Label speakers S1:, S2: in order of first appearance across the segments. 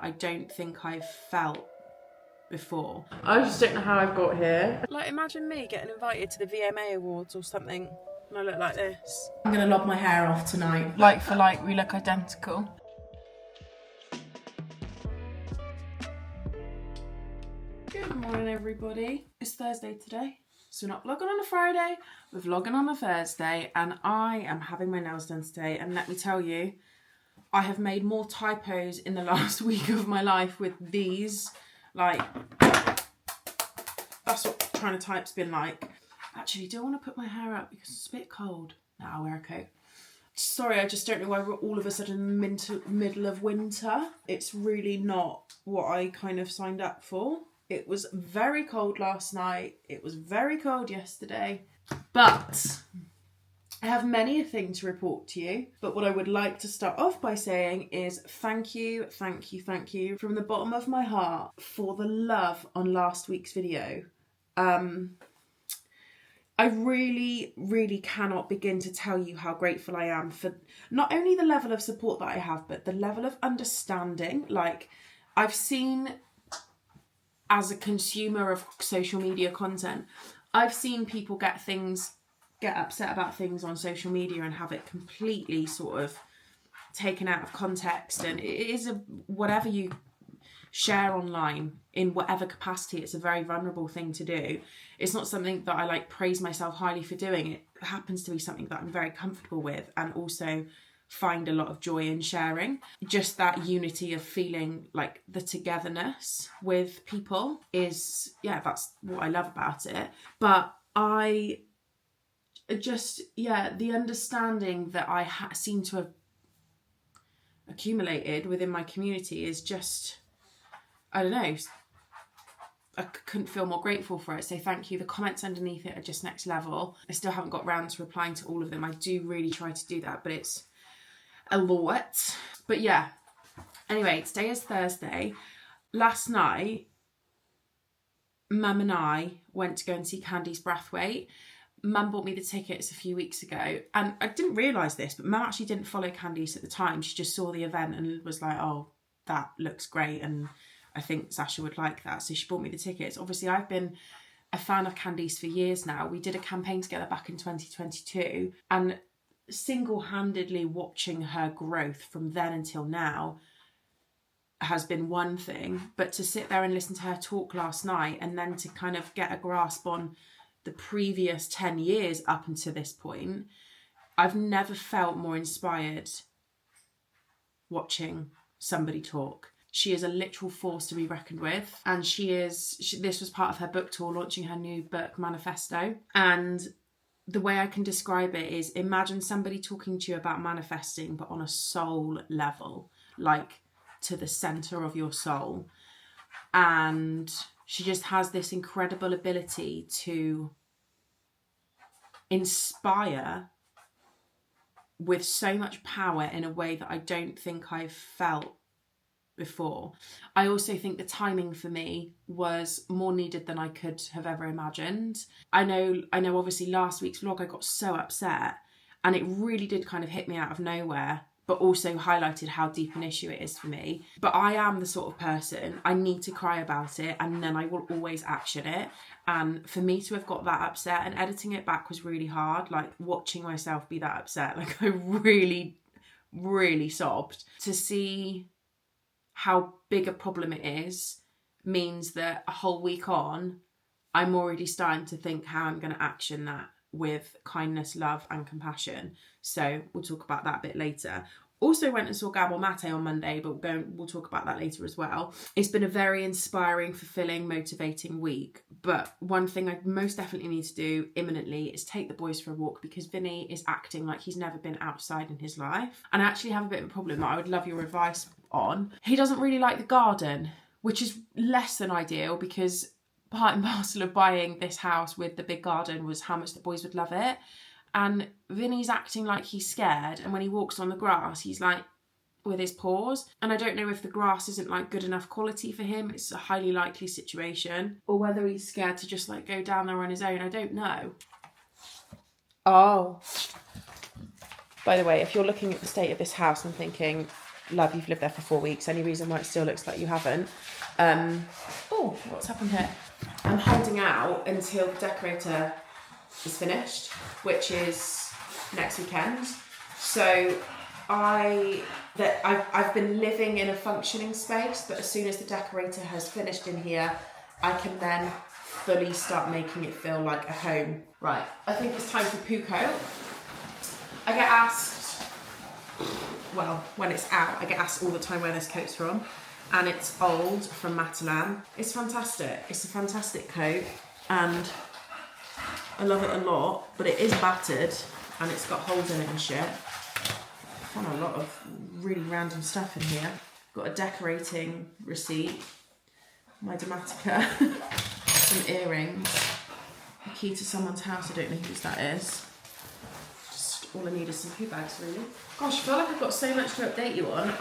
S1: I don't think I've felt before.
S2: I just don't know how I've got here.
S1: Like, imagine me getting invited to the VMA Awards or something and I look like this.
S2: I'm gonna lob my hair off tonight.
S1: Like for like, we look identical. Good morning, everybody. It's Thursday today, so we're not vlogging on a Friday, we're vlogging on a Thursday, and I am having my nails done today. And let me tell you, I have made more typos in the last week of my life with these. Like, that's what trying to type's been like. Actually, do I want to put my hair up because it's a bit cold? No, I'll wear a coat. Sorry, I just don't know why we're all of a sudden in the middle of winter. It's really not what I kind of signed up for. It was very cold last night. It was very cold yesterday. But I have many a thing to report to you. But what I would like to start off by saying is thank you from the bottom of my heart for the love on last week's video. I really, really cannot begin to tell you how grateful I am for not only the level of support that I have, but the level of understanding. Like, I've seen, as a consumer of social media content, I've seen people get upset about things on social media and have it completely sort of taken out of context. And it is whatever you share online in whatever capacity, it's a very vulnerable thing to do. It's not something that I like praise myself highly for doing. It happens to be something that I'm very comfortable with and also find a lot of joy in sharing. Just that unity of feeling like the togetherness with people is, yeah, that's what I love about it. But I just, yeah, the understanding that I seem to have accumulated within my community is just, I don't know, I couldn't feel more grateful for it. So thank you. The comments underneath it are just next level. I still haven't got round to replying to all of them. I do really try to do that, but it's a lot. But yeah, anyway, today is Thursday. Last night, Mum and I went to go and see Candy's Brathwaite. Mum bought me the tickets a few weeks ago, and I didn't realise this, but Mum actually didn't follow Candy's at the time. She just saw the event and was like, oh, that looks great, and I think Sasha would like that. So she bought me the tickets. Obviously, I've been a fan of Candy's for years now. We did a campaign together back in 2022, and single-handedly watching her growth from then until now has been one thing. But to sit there and listen to her talk last night and then to kind of get a grasp on the previous 10 years up until this point, I've never felt more inspired watching somebody talk. She is a literal force to be reckoned with. And this was part of her book tour, launching her new book, Manifesto. And the way I can describe it is, imagine somebody talking to you about manifesting, but on a soul level, like to the center of your soul. And she just has this incredible ability to inspire with so much power in a way that I don't think I've felt before. I also think the timing for me was more needed than I could have ever imagined. I know obviously last week's vlog I got so upset, and it really did kind of hit me out of nowhere, but also highlighted how deep an issue it is for me. But I am the sort of person, I need to cry about it and then I will always action it. And for me to have got that upset, and editing it back was really hard, like watching myself be that upset, like I really, really sobbed. To see how big a problem it is means that a whole week on, I'm already starting to think how I'm going to action that with kindness, love and compassion. So we'll talk about that a bit later. Also went and saw Gabor Mate on Monday, but we'll talk about that later as well. It's been a very inspiring, fulfilling, motivating week. But one thing I most definitely need to do imminently is take the boys for a walk, because Vinny is acting like he's never been outside in his life. And I actually have a bit of a problem that I would love your advice on. He doesn't really like the garden, which is less than ideal, because part and parcel of buying this house with the big garden was how much the boys would love it. And Vinny's acting like he's scared, and when he walks on the grass he's like with his paws, and I don't know if the grass isn't like good enough quality for him. It's a highly likely situation, or whether he's scared to just like go down there on his own. I don't know. Oh, by the way, if you're looking at the state of this house and thinking love, you've lived there for 4 weeks. Any reason why it still looks like you haven't? Oh, what's happened here? I'm holding out until the decorator is finished, which is next weekend. So I've been living in a functioning space, but as soon as the decorator has finished in here, I can then fully start making it feel like a home. Right, I think it's time for poo coat. I get asked, well, when it's out, I get asked all the time where this coat's from, and it's old from Matalan. It's fantastic. It's a fantastic coat, and I love it a lot, but it is battered, and it's got holes in it and shit. I found a lot of really random stuff in here. Got a decorating receipt, my Dematica, some earrings, a key to someone's house, I don't know whose that is. Just all I need is some poo bags, really. Gosh, I feel like I've got so much to update you on.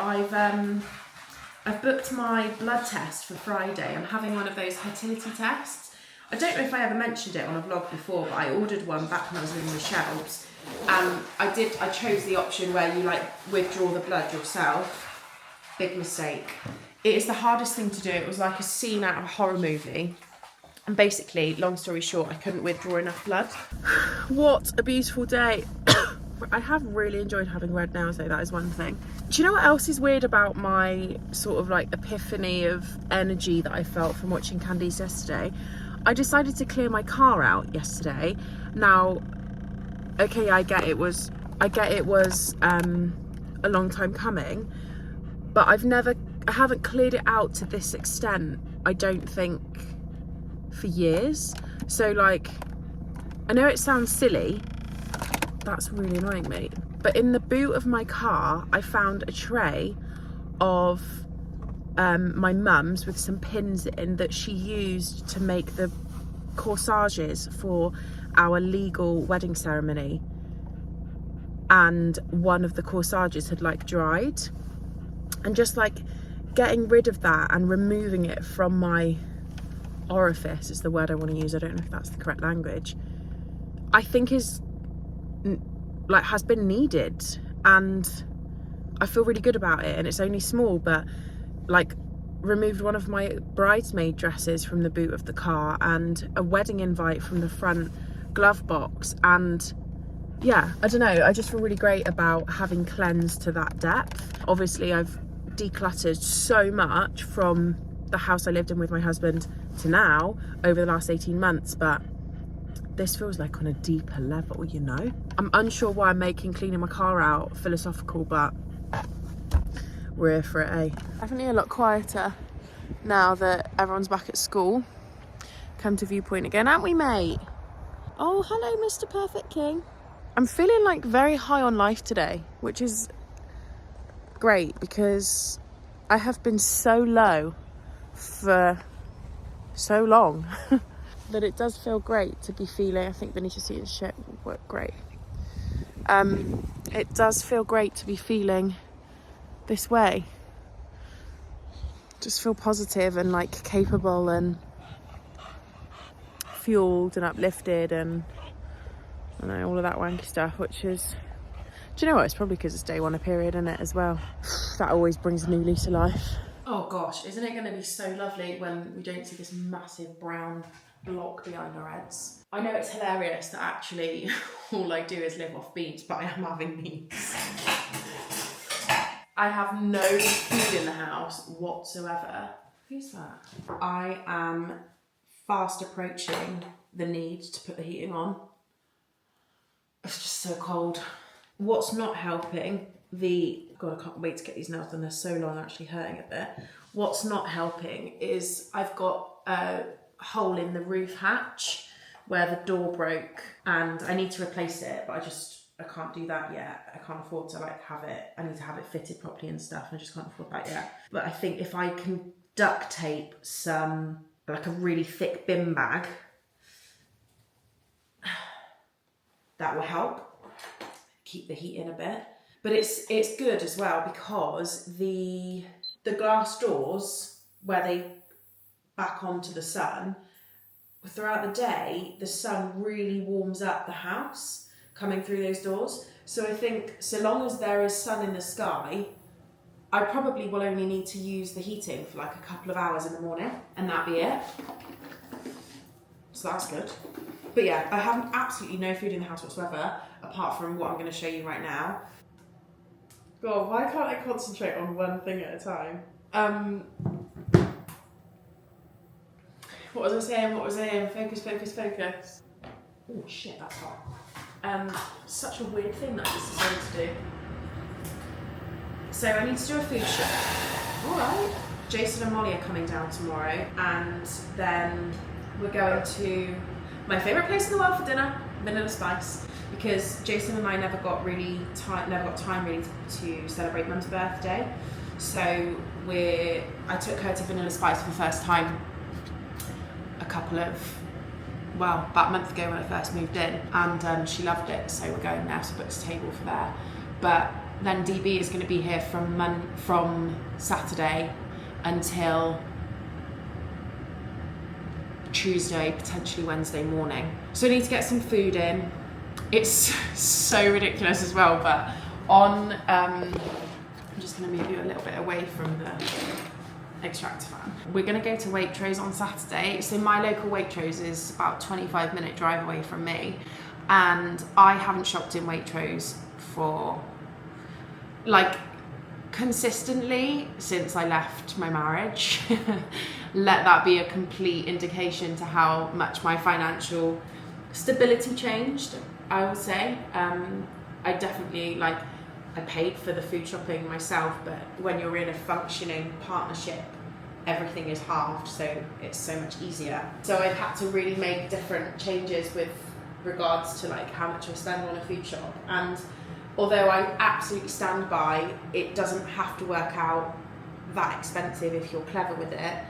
S1: I've booked my blood test for Friday. I'm having one of those fertility tests. I don't know if I ever mentioned it on a vlog before, but I ordered one back when I was living with Shelbs. And I chose the option where you like withdraw the blood yourself. Big mistake. It is the hardest thing to do. It was like a scene out of a horror movie. And basically, long story short, I couldn't withdraw enough blood. What a beautiful day. I have really enjoyed having red nails though, that is one thing. Do you know what else is weird about my sort of like epiphany of energy that I felt from watching Candice yesterday? I decided to clear my car out yesterday. Now, okay, I get it was a long time coming, but I haven't cleared it out to this extent, I don't think, for years. So like, I know it sounds silly, that's really annoying me, but in the boot of my car I found a tray of my mum's with some pins in that she used to make the corsages for our legal wedding ceremony, and one of the corsages had like dried, and just like getting rid of that and removing it from my orifice is the word I want to use, I don't know if that's the correct language, I think is like has been needed, and I feel really good about it. And it's only small, but like removed one of my bridesmaid dresses from the boot of the car and a wedding invite from the front glove box, and yeah, I don't know, I just feel really great about having cleansed to that depth. Obviously I've decluttered so much from the house I lived in with my husband to now over the last 18 months, but this feels like on a deeper level, you know? I'm unsure why I'm making cleaning my car out philosophical, but we're here for it, eh? Definitely a lot quieter now that everyone's back at school. Come to Viewpoint again, aren't we, mate? Oh, hello, Mr. Perfect King. I'm feeling like very high on life today, which is great because I have been so low for so long that it does feel great to be feeling, I think Vinny should see his shit work great. It does feel great to be feeling this way. Just feel positive and like capable and fueled and uplifted and I don't know, all of that wanky stuff, which is, do you know what, it's probably because it's day one of period, isn't it, as well? That always brings a new lease to life. Oh gosh, isn't it going to be so lovely when we don't see this massive brown block behind our heads? I know it's hilarious that actually all I do is live off beans, but I am having beans. I have no food in the house whatsoever. Who's that? I am fast approaching the need to put the heating on. It's just so cold. What's not helping, God, I can't wait to get these nails done, they're so long, actually hurting a bit. What's not helping is I've got a hole in the roof hatch where the door broke and I need to replace it, but I can't do that yet. I can't afford to like have it, I need to have it fitted properly and stuff, and I just can't afford that yet. But I think if I can duct tape some, like a really thick bin bag, that will help keep the heat in a bit. But it's good as well because the glass doors where they back onto the sun, throughout the day the sun really warms up the house coming through those doors. So I think so long as there is sun in the sky, I probably will only need to use the heating for like a couple of hours in the morning and that'll be it. So that's good. But yeah, I have absolutely no food in the house whatsoever, apart from what I'm going to show you right now.
S2: God, why can't I concentrate on one thing at a time?
S1: What was I saying? Focus. Oh shit, that's hot. Such a weird thing that I just decided to do. So I need to do a food shop. Alright. Jason and Molly are coming down tomorrow, and then we're going to my favourite place in the world for dinner, Vanilla Spice, because Jason and I never got time really to celebrate Mum's birthday. So I took her to Vanilla Spice for the first time about a month ago when I first moved in, and she loved it, so we're going there, so booked a table for there. But then DB is going to be here from Saturday until Tuesday, potentially Wednesday morning. So I need to get some food in. It's so ridiculous as well, but I'm just going to move you a little bit away from the extractor fan. We're going to go to Waitrose on Saturday. So my local Waitrose is about 25-minute drive away from me, and I haven't shopped in Waitrose for consistently since I left my marriage. Let that be a complete indication to how much my financial stability changed, I would say. I definitely I paid for the food shopping myself, but when you're in a functioning partnership, everything is halved, so it's so much easier. So I've had to really make different changes with regards to how much I spend on a food shop. And although I absolutely stand by, it doesn't have to work out that expensive if you're clever with it.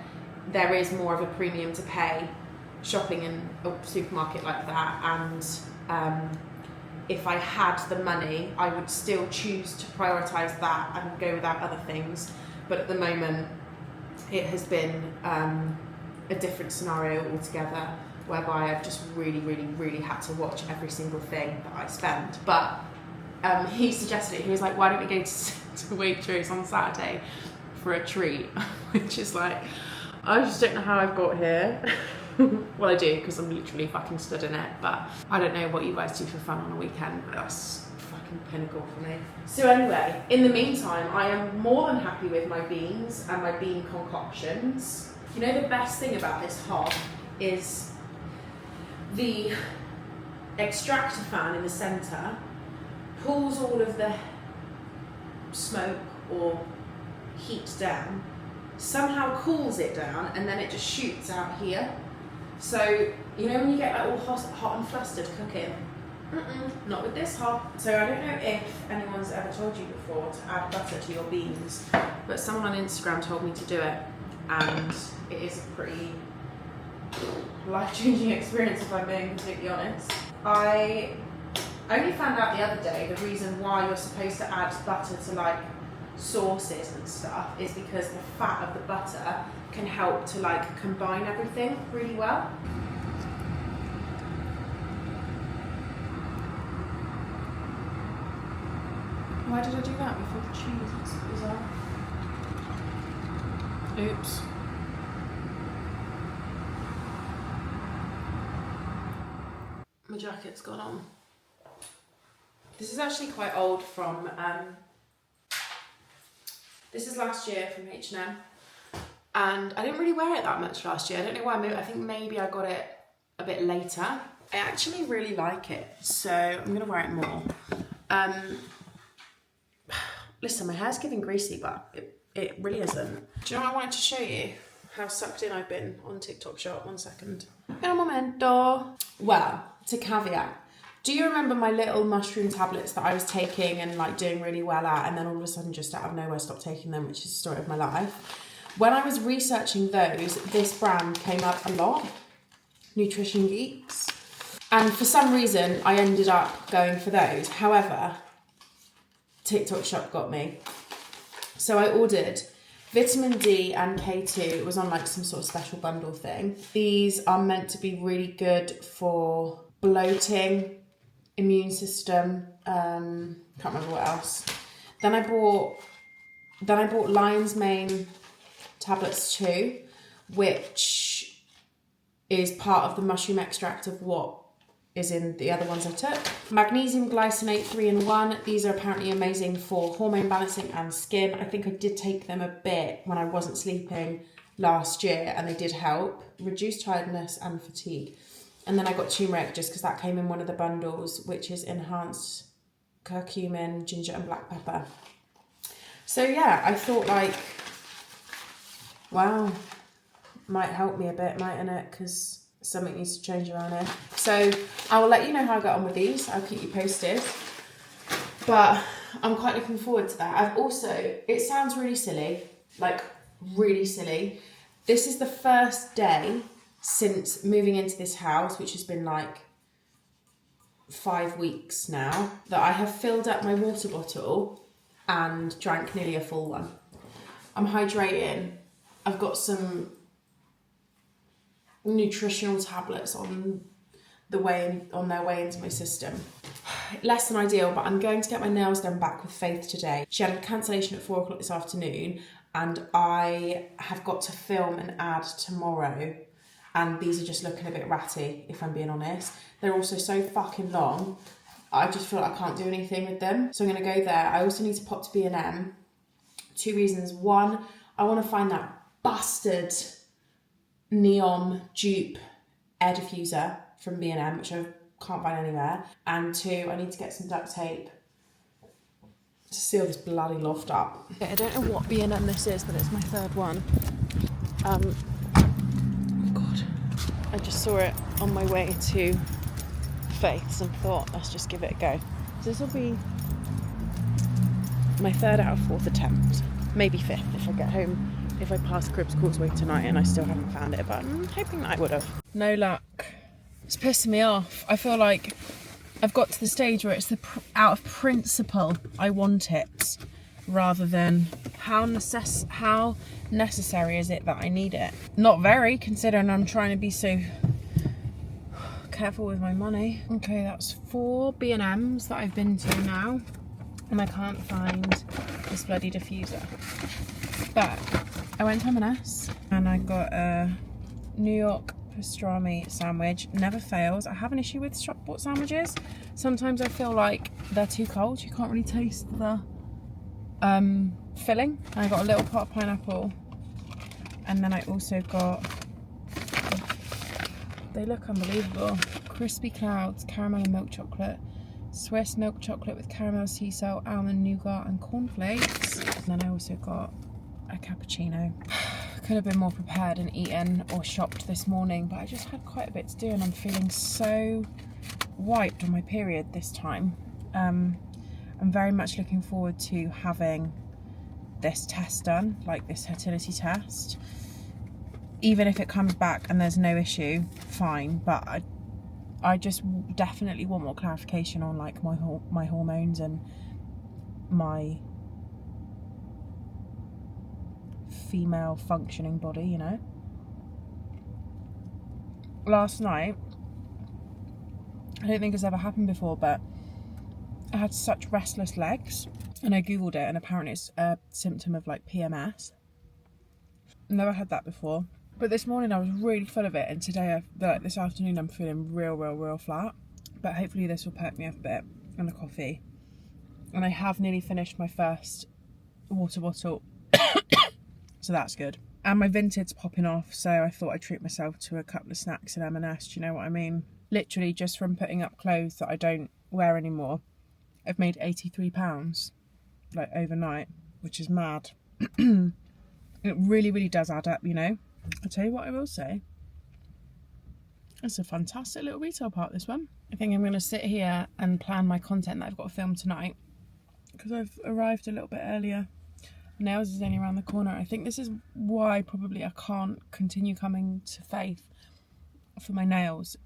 S1: There is more of a premium to pay shopping in a supermarket like that, and if I had the money, I would still choose to prioritise that and go without other things. But at the moment, it has been a different scenario altogether, whereby I've just really, really, really had to watch every single thing that I spend. But he suggested it. He was like, why don't we go to Waitrose on Saturday for a treat? Which is I just don't know how I've got here. Well, I do, because I'm literally fucking stood in it, but I don't know what you guys do for fun on a weekend, but that's fucking pinnacle for me. So anyway, in the meantime, I am more than happy with my beans and my bean concoctions. You know, the best thing about this hob is the extractor fan in the centre pulls all of the smoke or heat down, somehow cools it down, and then it just shoots out here. So, you know when you get all hot and flustered cooking? Not with this hob. So I don't know if anyone's ever told you before to add butter to your beans, but someone on Instagram told me to do it, and it is a pretty life-changing experience if I'm being completely honest. I only found out the other day the reason why you're supposed to add butter to sauces and stuff is because the fat of the butter can help to combine everything really well. Why did I do that before the cheese? It's bizarre. Oops. My jacket's gone on. This is actually quite old from, this is last year from H&M, and I didn't really wear it that much last year. I don't know why, I think maybe I got it a bit later. I actually really like it, so I'm gonna wear it more. Listen, my hair's getting greasy, but it really isn't. Do you know what I wanted to show you? How sucked in I've been on TikTok Shop. 1 second. Un momento. Well, to caveat, do you remember my little mushroom tablets that I was taking and doing really well at, and then all of a sudden just out of nowhere stopped taking them, which is the story of my life? When I was researching those, this brand came up a lot, Nutrition Geeks. And for some reason, I ended up going for those. However, TikTok Shop got me. So I ordered vitamin D and K2. It was on some sort of special bundle thing. These are meant to be really good for bloating, immune system, can't remember what else. Then I bought Then I bought Lion's Mane tablets too, which is part of the mushroom extract of what is in the other ones I took. Magnesium glycinate 3-in-1. These are apparently amazing for hormone balancing and skin. I think I did take them a bit when I wasn't sleeping last year and they did help. Reduce tiredness and fatigue. And then I got turmeric just because that came in one of the bundles, which is enhanced curcumin, ginger and black pepper. So yeah, I thought like, wow, might help me a bit, mightn't it? Because something needs to change around here. So I will let you know how I get on with these. I'll keep you posted. But I'm quite looking forward to that. I've also, it sounds really silly, like really silly. This is the first day since moving into this house, which has been like 5 weeks now, that I have filled up my water bottle and drank nearly a full one. I'm hydrating. I've got some nutritional tablets on their way into my system. Less than ideal, but I'm going to get my nails done back with Faith today. She had a cancellation at 4 o'clock this afternoon, and I have got to film an ad tomorrow, and these are just looking a bit ratty, if I'm being honest. They're also so fucking long, I just feel like I can't do anything with them. So I'm going to go there. I also need to pop to B&M. 2 reasons. One, I want to find that bastard neon dupe air diffuser from B&M, which I can't find anywhere. And 2, I need to get some duct tape to seal this bloody loft up. I don't know what B&M this is, but it's my 3rd one. Oh God. I just saw it on my way to Faith's and thought, let's just give it a go. So this will be my 3rd out of 4th attempt. Maybe 5th if I get home. If I pass Cribs Causeway tonight and I still haven't found it, but I'm hoping that I would have. No luck. It's pissing me off. I feel like I've got to the stage where it's out of principle I want it, rather than how necessary is it that I need it. Not very, considering I'm trying to be so careful with my money. Okay, that's 4 B&Ms that I've been to now, and I can't find this bloody diffuser. But I went to M&S and I got a New York pastrami sandwich. Never fails. I have an issue with shop bought sandwiches. Sometimes I feel like they're too cold. You can't really taste the filling. And I got a little pot of pineapple, and then I also got, they look unbelievable, crispy clouds, caramel and milk chocolate, Swiss milk chocolate with caramel, sea salt, almond nougat and cornflakes. And then I also got a cappuccino. Could have been more prepared and eaten or shopped this morning, but I just had quite a bit to do and I'm feeling so wiped on my period this time. I'm very much looking forward to having this test done, like this fertility test. Even if it comes back and there's no issue, fine, but I just definitely want more clarification on like my hormones and my female functioning body, you know. Last night, I don't think it's ever happened before, but I had such restless legs, and I googled it, and apparently it's a symptom of like PMS. Never had that before, but this morning I was really full of it, and today, this afternoon, I'm feeling real flat. But hopefully this will perk me up a bit, and a coffee. And I have nearly finished my first water bottle. So that's good. And my Vinted's popping off, so I thought I'd treat myself to a couple of snacks at M&S, do you know what I mean? Literally just from putting up clothes that I don't wear anymore, I've made £83, like overnight, which is mad. It really does add up, you know? I'll tell you what I will say. It's a fantastic little retail park, this one. I think I'm going to sit here and plan my content that I've got to film tonight, because I've arrived a little bit earlier. Nails is only around the corner. I think this is why probably I can't continue coming to Faith for my nails.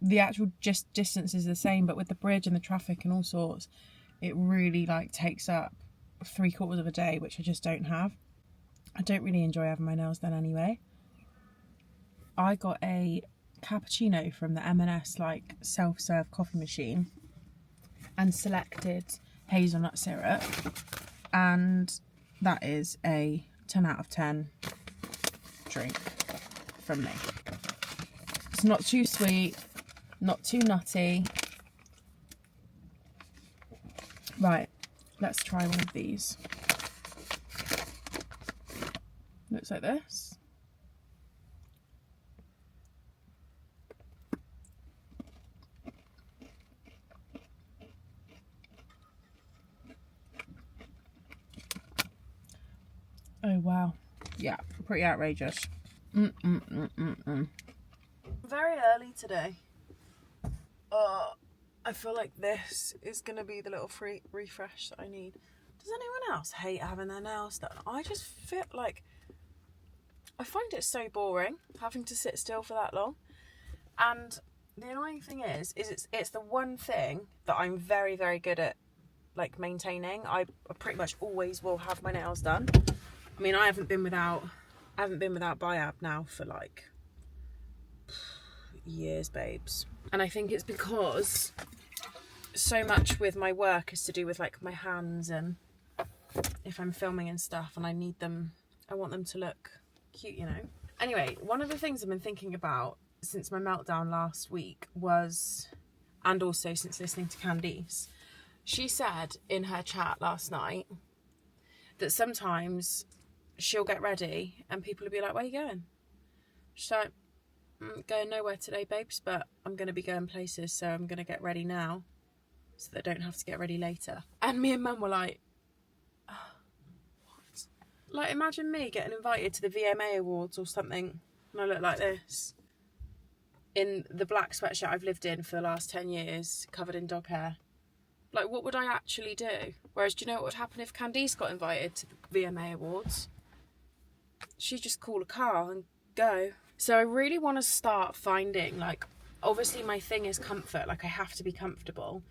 S1: The actual just distance is the same, but with the bridge and the traffic and all sorts, it really like takes up 3/4 of a day, which I just don't have. I don't really enjoy having my nails done anyway. I got a cappuccino from the M&S like self-serve coffee machine and selected hazelnut syrup, and that is a 10 out of 10 drink from me. It's not too sweet, not too nutty. Right, let's try one of these. Looks like this. Oh wow, yeah, pretty outrageous. Very early today. I feel like this is gonna be the little free refresh that I need. Does anyone else hate having their nails done? I just feel like I find it so boring having to sit still for that long. And the annoying thing is it's the one thing that I'm very, very good at, like, maintaining. I pretty much always will have my nails done. I mean, I haven't been without Biab now for like years, babes. And I think it's because so much with my work is to do with like my hands, and if I'm filming and stuff and I want them to look cute, you know. Anyway, one of the things I've been thinking about since my meltdown last week was, and also since listening to Candice, she said in her chat last night that sometimes she'll get ready and people will be like, where are you going? She's like, I'm going nowhere today, babes, but I'm going to be going places, so I'm going to get ready now so that I don't have to get ready later. And me and Mum were like, oh, what? Like, imagine me getting invited to the VMA Awards or something and I look like this in the black sweatshirt I've lived in for the last 10 years, covered in dog hair. Like, what would I actually do? Whereas, do you know what would happen if Candice got invited to the VMA Awards? She'd just call a car and go. So I really want to start finding, like, obviously my thing is comfort, like I have to be comfortable,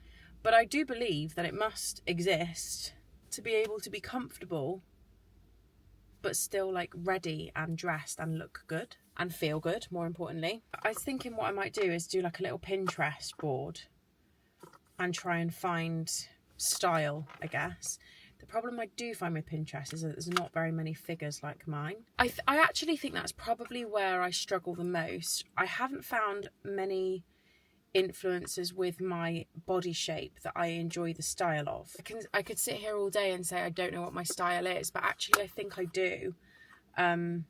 S1: but I do believe that it must exist to be able to be comfortable but still like ready and dressed and look good and feel good, more importantly. I was thinking what I might do is do like a little Pinterest board and try and find style, I guess. The problem I do find with Pinterest is that there's not very many figures like mine. I actually think that's probably where I struggle the most. I haven't found many influencers with my body shape that I enjoy the style of. I could sit here all day and say I don't know what my style is, but actually I think I do. I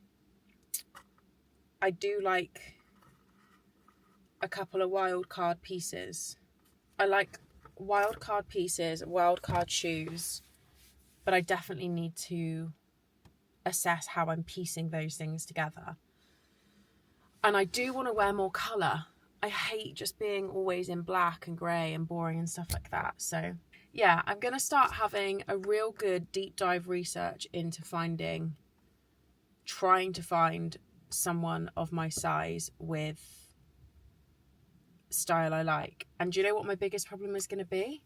S1: do like a couple of wild card pieces. I like wild card pieces, wild card shoes, but I definitely need to assess how I'm piecing those things together. And I do want to wear more colour. I hate just being always in black and grey and boring and stuff like that. So yeah, I'm going to start having a real good deep dive research into trying to find someone of my size with style I like. And do you know what my biggest problem is going to be?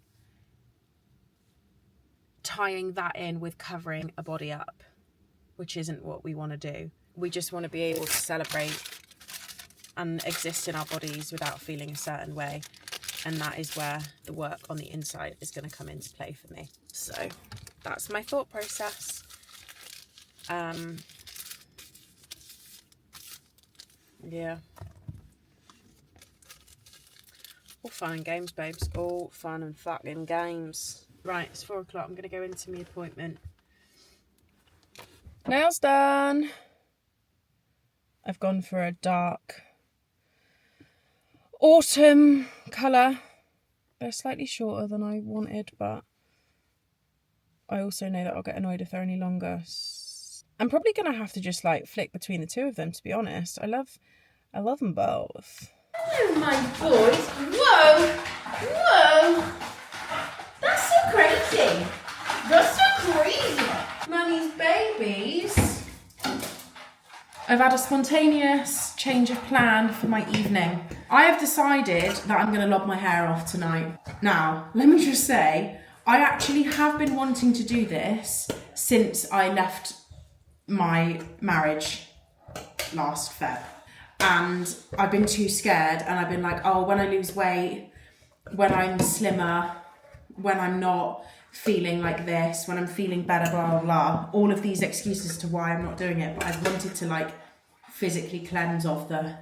S1: Tying that in with covering a body up, which isn't what we want to do. We just want to be able to celebrate and exist in our bodies without feeling a certain way, and that is where the work on the inside is going to come into play for me. So that's my thought process. Yeah, all fun and games, babes, all fun and fucking games. Right, it's 4 o'clock. I'm going to go into my appointment. Nails done. I've gone for a dark autumn colour. They're slightly shorter than I wanted, but I also know that I'll get annoyed if they're any longer. I'm probably going to have to just like flick between the two of them, to be honest. I love them both.
S2: Oh my boys. Whoa. That's so crazy. That's so crazy. Mummy's babies.
S1: I've had a spontaneous change of plan for my evening. I have decided that I'm going to lob my hair off tonight. Now, let me just say, I actually have been wanting to do this since I left my marriage last Feb. And I've been too scared, and I've been like, oh, when I lose weight, when I'm slimmer, when I'm not, feeling like this, when I'm feeling better, blah, blah, blah. All of these excuses to why I'm not doing it, but I've wanted to like physically cleanse off the,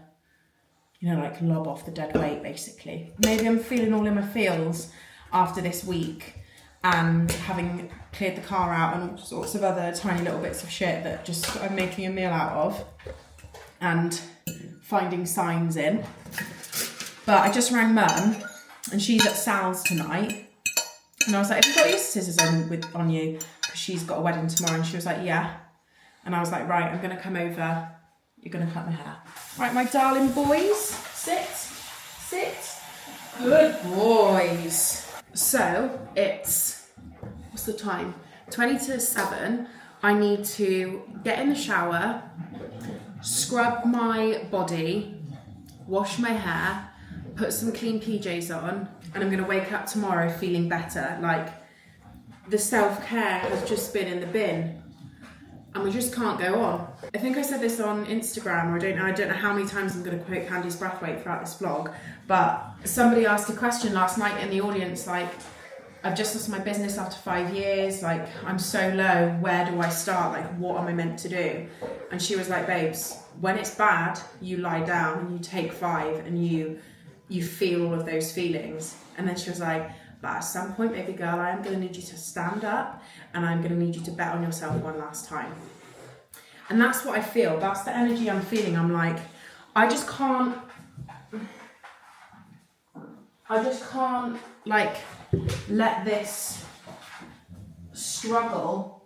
S1: you know, like lob off the dead weight basically. Maybe I'm feeling all in my feels after this week and having cleared the car out and all sorts of other tiny little bits of shit that just I'm making a meal out of and finding signs in. But I just rang Mum and she's at Sal's tonight. And I was like, have you got your scissors on you? Because she's got a wedding tomorrow. And she was like, yeah. And I was like, right, I'm going to come over. You're going to cut my hair. Right, my darling boys. Sit. Good boys. So, it's, what's the time? 20 to 7. I need to get in the shower, scrub my body, wash my hair, put some clean PJs on, and I'm going to wake up tomorrow feeling better. Like, the self-care has just been in the bin and we just can't go on. I think I said this on Instagram, or I don't know how many times I'm going to quote Candy's breath weight throughout this vlog, but somebody asked a question last night in the audience, like, I've just lost my business after 5 years, like, I'm so low, where do I start? Like, what am I meant to do? And she was like, babes, when it's bad, you lie down and you take 5 and you feel all of those feelings. And then she was like, but at some point, baby girl, I am going to need you to stand up and I'm going to need you to bet on yourself one last time. And that's what I feel. That's the energy I'm feeling. I'm like, I just can't like let this struggle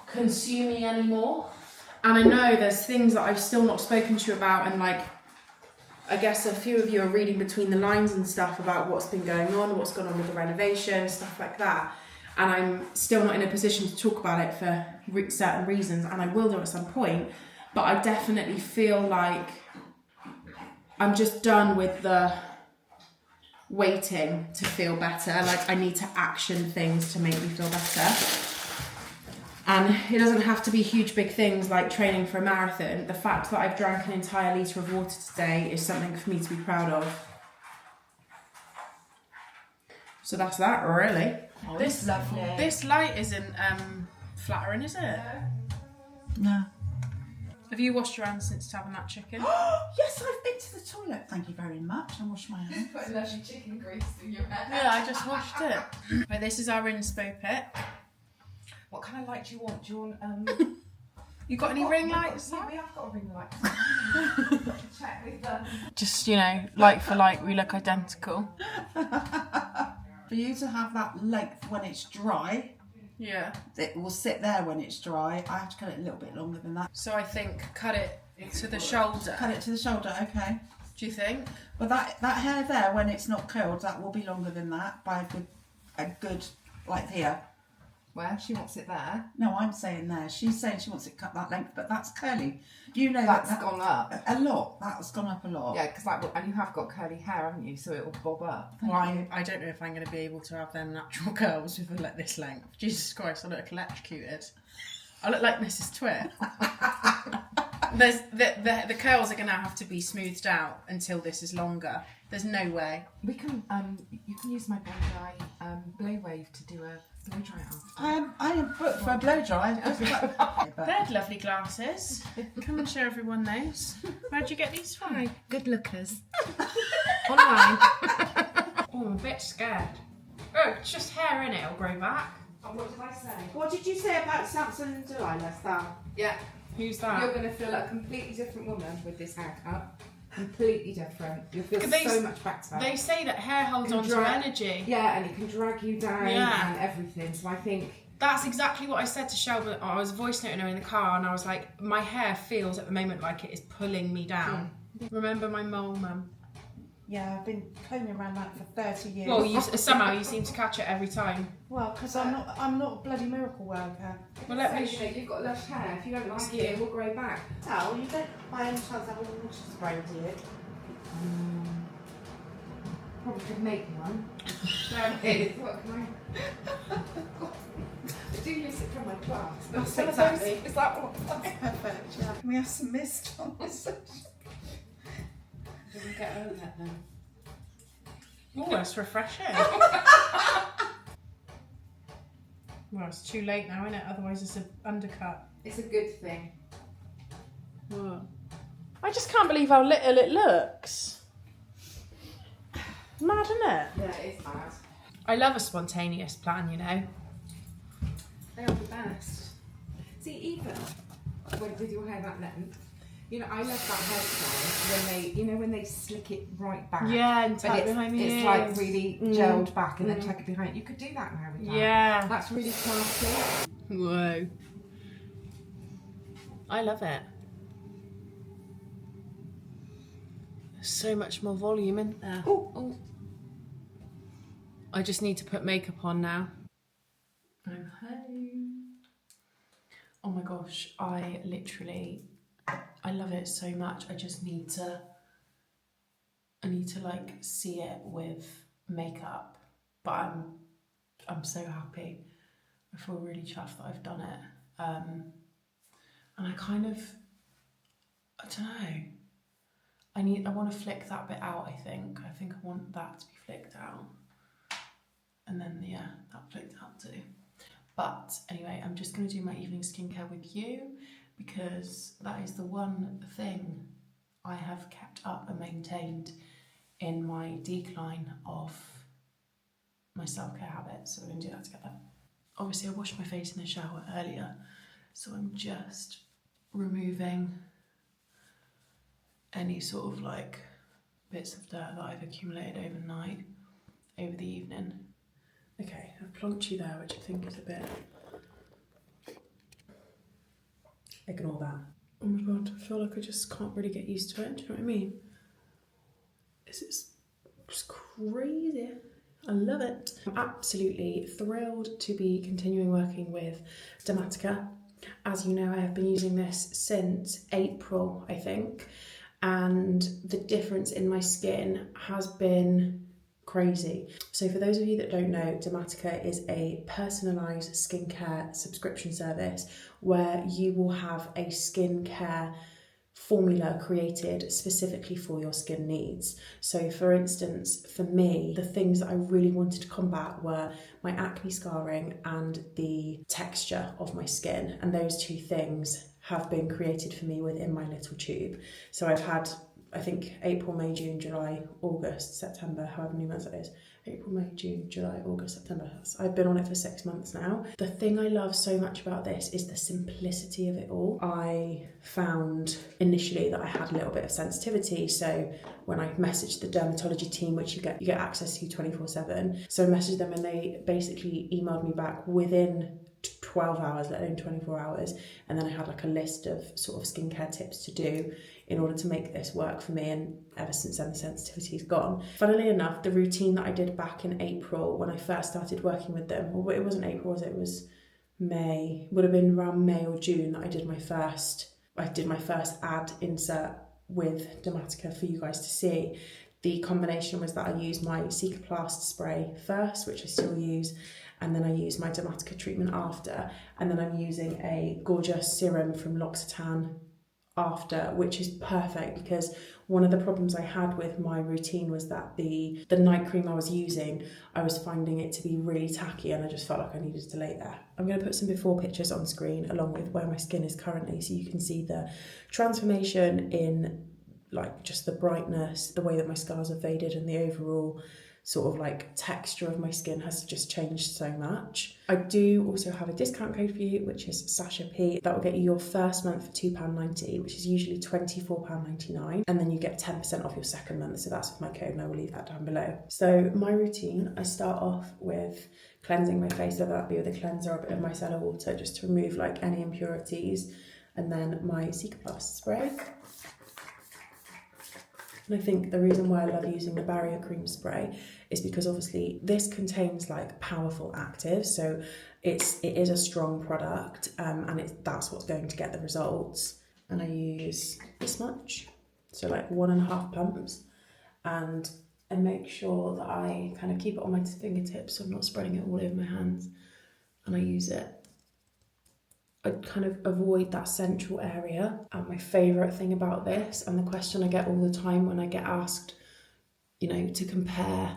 S1: consume me anymore. And I know there's things that I've still not spoken to you about, and like, I guess a few of you are reading between the lines and stuff about what's been going on, what's gone on with the renovation, stuff like that. And I'm still not in a position to talk about it for certain reasons, and I will do at some point. But I definitely feel like I'm just done with the waiting to feel better. Like, I need to action things to make me feel better. And it doesn't have to be huge, big things like training for a marathon. The fact that I've drank an entire litre of water today is something for me to be proud of. So that's that, really.
S3: Oh, this lovely.
S1: This light isn't flattering, is it?
S3: No.
S1: Have you washed your hands since having that chicken?
S3: Yes, I've been to the toilet. Thank you very much. I washed my hands.
S4: Put lovely chicken grease through your hair.
S1: Yeah, I just washed it. But this is our inspo pit.
S4: What kind of light do you want? Do you want
S1: You got any ring lights?
S4: Yeah, we have got a ring light. Check with
S1: Just, you know, like for like, we look identical.
S3: For you to have that length when it's dry,
S1: Yeah.
S3: it will sit there when it's dry. I have to cut it a little bit longer than that.
S1: So I think cut it to the shoulder.
S3: Cut it to the shoulder, okay.
S1: Do you think?
S3: But that hair there, when it's not curled, that will be longer than that by a good like here.
S4: Where? She wants it there.
S3: No, I'm saying there. She's saying she wants it cut that length, but that's curly. You know
S4: That's
S3: that
S4: gone up.
S3: a lot. That's gone up a lot.
S4: Yeah, because and you have got curly hair, haven't you? So it will bob up.
S1: Well, I don't know if I'm going to be able to have them natural curls with this length. Jesus Christ, I look electrocuted. I look like Mrs. Twit. There's the curls are going to have to be smoothed out until this is longer. There's no way.
S4: We can you can use my blow dry blow wave to do a blow dry after.
S3: I am booked for a blow dry.
S1: They're lovely glasses. Come and show everyone those. Where'd you get these from?
S4: Good lookers.
S1: Online. Oh, I'm a bit scared. Oh, it's just hair in it. It'll grow back.
S4: Oh, what did I say?
S2: What did you say about Samson and Delilah, Stan?
S4: Yeah.
S1: Who's that?
S4: You're going to feel like a completely different woman with this haircut. Completely different. You'll feel
S1: They-
S4: so much better.
S1: They say that hair holds on to energy.
S4: Yeah, and it can drag you down
S1: Yeah.
S4: and everything. So I think
S1: That's exactly what I said to Shelby. I was voice noting her in the car, and I was like, my hair feels at the moment like it is pulling me down. Remember my mole, Mum?
S2: Yeah, I've been combing around that for 30 years.
S1: Well, somehow you seem to catch it every time.
S2: Well, because I'm not a bloody miracle worker.
S1: Well, let me.
S4: so, you've got lush hair. If you don't like
S1: Thank
S4: it,
S1: you.
S4: it will grow back.
S2: Oh, you don't by any chance have a water spray, do you?
S4: Probably could make one. There it is. What can I? I do use it from my class.
S1: That's exactly.
S4: Is that what?
S2: Perfect, yeah.
S3: Can we have some mist on this?
S1: Did we get over that then? Oh, that's refreshing.
S2: Well, it's too late now, isn't it? Otherwise it's an undercut.
S4: It's a good thing.
S2: What? I just can't believe how little it looks. Mad, isn't it?
S4: Yeah, it's bad.
S2: I love a spontaneous plan, you know.
S4: They are the best. See, even with your hair that length, you know, I love that hairstyle when they slick it right back.
S2: Yeah, and
S4: But
S2: tuck behind the
S4: it's
S2: ears.
S4: like really gelled back and then tuck it behind. You could do that now with that.
S2: Yeah.
S4: That's really classy.
S2: Whoa. I love it. There's so much more volume in there.
S4: Oh.
S2: I just need to put makeup on now. I'm home. Oh my gosh, I love it so much. I need to like see it with makeup, but I'm so happy. I feel really chuffed that I've done it. And I don't know. I want to flick that bit out, I think. I want that to be flicked out. And then, yeah, that flicked out too. But anyway, I'm just going to do my evening skincare with you because that is the one thing I have kept up and maintained in my decline of my self-care habits. So we're going to do that together. Obviously, I washed my face in the shower earlier, so I'm just removing any sort of like bits of dirt that I've accumulated overnight, over the evening. Okay, I've plonked you there, which I think is a bit... Ignore that. Oh my god, I feel like I just can't really get used to it, do you know what I mean? It's crazy. I love it. I'm absolutely thrilled to be continuing working with Dematica. As you know, I have been using this since April, I think, and the difference in my skin has been crazy. So for those of you that don't know, Dematica is a personalised skincare subscription service where you will have a skincare formula created specifically for your skin needs. So for instance, for me, the things that I really wanted to combat were my acne scarring and the texture of my skin, and those two things have been created for me within my little tube. So I've had, I think, April, May, June, July, August, September, however many months it is. April, May, June, July, August, September. I've been on it for 6 months now. The thing I love so much about this is the simplicity of it all. I found initially that I had a little bit of sensitivity, so when I messaged the dermatology team, which you get access to 24/7, so I messaged them and they basically emailed me back within 12 hours, let alone 24 hours, and then I had like a list of sort of skincare tips to do in order to make this work for me, and ever since then the sensitivity's gone. Funnily enough, the routine that I did back in April when I first started working with them, well, it wasn't April, was it? It was May, would have been around May or June that I did my first ad insert with Dematica for you guys to see. The combination was that I used my Cicaplast spray first, which I still use, and then I use my Dematica treatment after, and then I'm using a gorgeous serum from L'Occitane after, which is perfect because one of the problems I had with my routine was that the night cream I was using, I was finding it to be really tacky and I just felt like I needed to lay there. I'm going to put some before pictures on screen along with where my skin is currently so you can see the transformation in like just the brightness, the way that my scars have faded, and the overall sort of like texture of my skin has just changed so much. I do also have a discount code for you, which is SashaP. That will get you your first month for £2.90, which is usually £24.99, and then you get 10% off your second month. So that's with my code, and I will leave that down below. So my routine, I start off with cleansing my face, whether that be with a cleanser or a bit of micellar water, just to remove like any impurities, and then my Cicaplast spray. And I think the reason why I love using the barrier cream spray is because obviously this contains like powerful actives, so it is a strong product, and that's what's going to get the results. And I use this much, so like 1.5 pumps, and I make sure that I kind of keep it on my fingertips so I'm not spreading it all over my hands, and I use it. I kind of avoid that central area. And my favourite thing about this, and the question I get all the time when I get asked, you know, to compare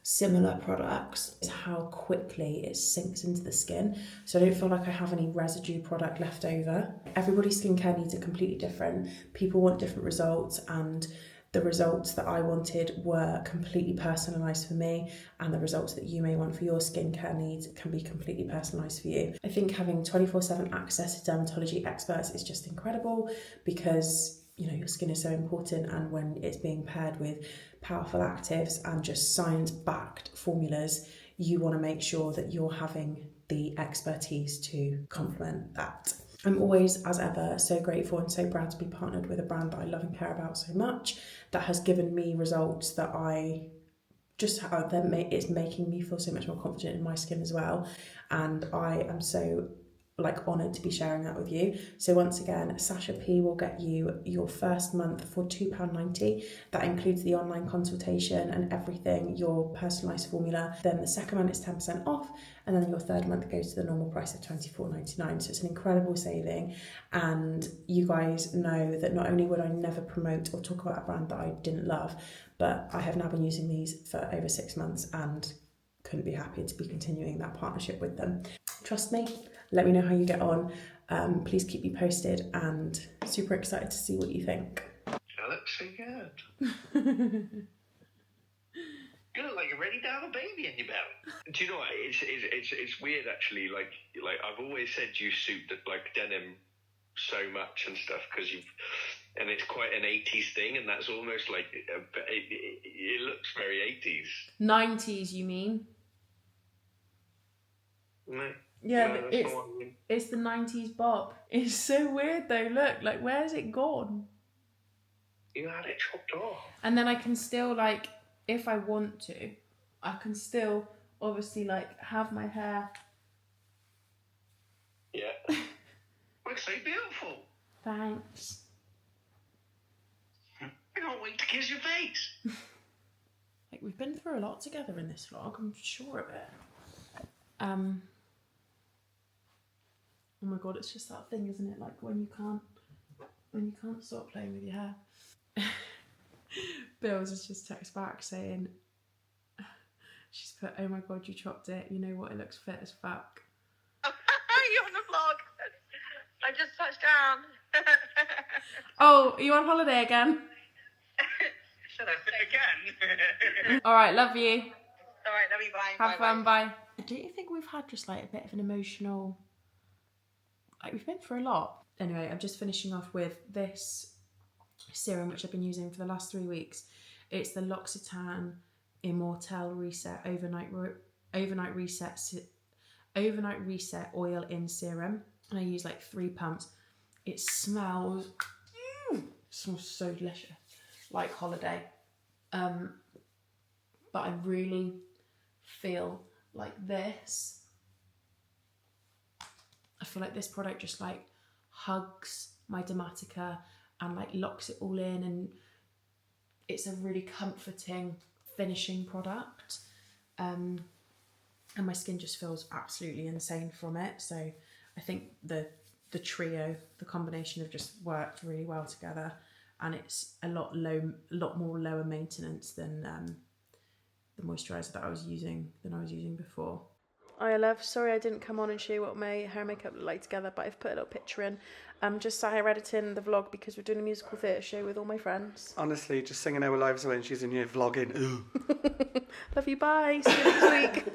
S2: similar products is how quickly it sinks into the skin. So I don't feel like I have any residue product left over. Everybody's skincare needs are completely different. People want different results, and the results that I wanted were completely personalised for me, and the results that you may want for your skincare needs can be completely personalised for you. I think having 24/7 access to dermatology experts is just incredible, because you know, your skin is so important, and when it's being paired with powerful actives and just science-backed formulas, you want to make sure that you're having the expertise to complement that. I'm always, as ever, so grateful and so proud to be partnered with a brand that I love and care about so much, that has given me results that I just have. It's making me feel so much more confident in my skin as well, and I am so honoured to be sharing that with you. So once again, Sasha P will get you your first month for £2.90. That includes the online consultation and everything, your personalised formula. Then the second month is 10% off, and then your third month goes to the normal price of £24.99. So it's an incredible saving, and you guys know that not only would I never promote or talk about a brand that I didn't love, but I have now been using these for over 6 months and couldn't be happier to be continuing that partnership with them. Trust me, let me know how you get on. Please keep me posted, and super excited to see what you think.
S5: You look so good. You look like you're ready to have a baby in your belly. Do you know what? It's weird actually. Like I've always said you suit like denim so much and stuff, because and it's quite an 80s thing, and that's almost like it looks very 80s.
S1: 90s, you mean?
S5: No.
S1: Yeah, it's the 90s bob. It's so weird though. Look, like, where's it gone?
S5: You had it chopped off. And
S1: then I can still, like, if I want to, I can still obviously have my hair.
S5: Yeah. Looks so beautiful.
S1: Thanks.
S5: I can't wait to kiss your face.
S1: We've been through a lot together in this vlog, I'm sure of it. Oh my god, it's just that thing, isn't it? Like when you can't stop playing with your hair. Bills has just texted back saying, she's put, "Oh my god, you chopped it. You know what? It looks fit as fuck."
S6: You're on the vlog. I just touched down.
S1: Oh, are you on holiday again?
S6: Shut up. Again.
S1: Alright, love you.
S6: Alright, love you, bye.
S1: Have fun, bye. Don't you think we've had just a bit of an emotional... we've been through a lot. Anyway, I'm just finishing off with this serum, which I've been using for the last 3 weeks. It's the L'Occitane Immortelle Reset Overnight Reset Oil in Serum. And I use 3 pumps. It smells so delicious, like holiday. But I really feel like this. I feel like this product just hugs my Dermatica and locks it all in, and it's a really comforting finishing product. And my skin just feels absolutely insane from it. So I think the trio, the combination, have just worked really well together, and it's a lot more lower maintenance than the moisturiser that I was using before. Hi love, sorry I didn't come on and show you what my hair and makeup look like together, but I've put a little picture in. I'm just sat here editing the vlog because we're doing a musical theatre show with all my friends.
S7: Honestly, just singing our lives away and she's in here vlogging. Ooh.
S1: Love you, bye. See you next week.